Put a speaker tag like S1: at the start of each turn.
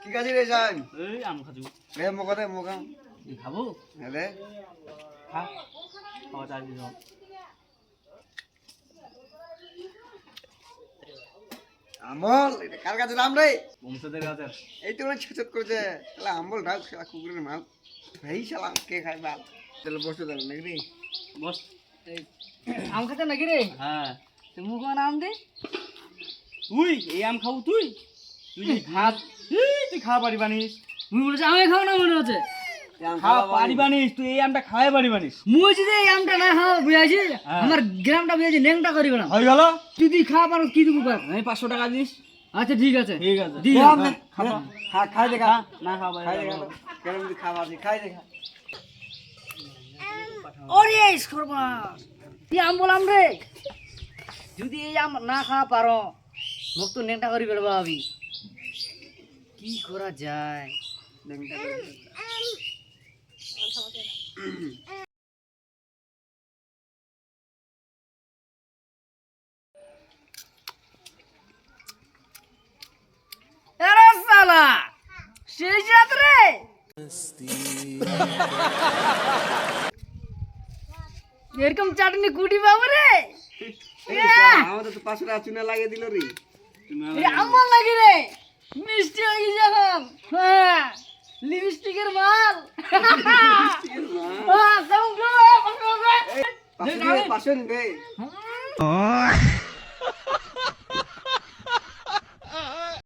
S1: কি কাজি রে জান
S2: এই আম খাজু
S1: রে মগতে মগাম
S2: খাবো
S1: রে
S2: খা খাওয়া চাই দিও
S1: আমল এটা কার কাছে নাম রে
S2: বংশধর গাছে
S1: এই তো ছোট করছে শালা আমল ঢাক শালা কুকুরের মাল এই শালা কে খায় বাল তাহলে বসে দাঁড়ান নাকি রে
S2: বস
S3: আম খাতে নাকি রে
S2: হ্যাঁ
S3: তুই মুখ আম দে
S2: তুই এই আম খাবো তুই তুই যদি খাস তুই খাওয়া পারি বানিস
S3: মুই বলেছে আমি খাও না মনে হচ্ছে
S2: খাওয়া পারি বানিস তুই এই আমটা খাওয়াই পারি বানিস
S3: মুই যদি এই আমটা না খাওয়া বুঝাইছি আমার গ্রামটা বুঝাইছি ন্যাংটা করিবে না
S2: হয়ে গেল
S3: তুই তুই খাওয়া পারো কি দিব পার
S2: আমি 500 টাকা দিস
S3: আচ্ছা ঠিক আছে
S2: ঠিক আছে
S3: দি
S2: খাবা
S1: খা খাই দেখা
S2: না খাওয়া
S1: খাই দেখা কেমন খাবার দি খাই দেখা
S3: ওরে সর্বনাশ কি আম বললাম রে যদি এই আম না খাওয়া পারো মুখ তো ন্যাংটা করিবে রে ভাবি কি করা যায় আরে সালা সেই জাত রে এরকম চাটনি কুটি পাবো রে
S1: আমাদের তো 500 টাকা চুনা লাগিয়ে দিল রে
S3: আমার লাগে রে মিষ্টি হয়ে গেছে এখন হ্যাঁ লিপস্টিকের মাল হ্যাঁ কেমন
S1: 500 নিবে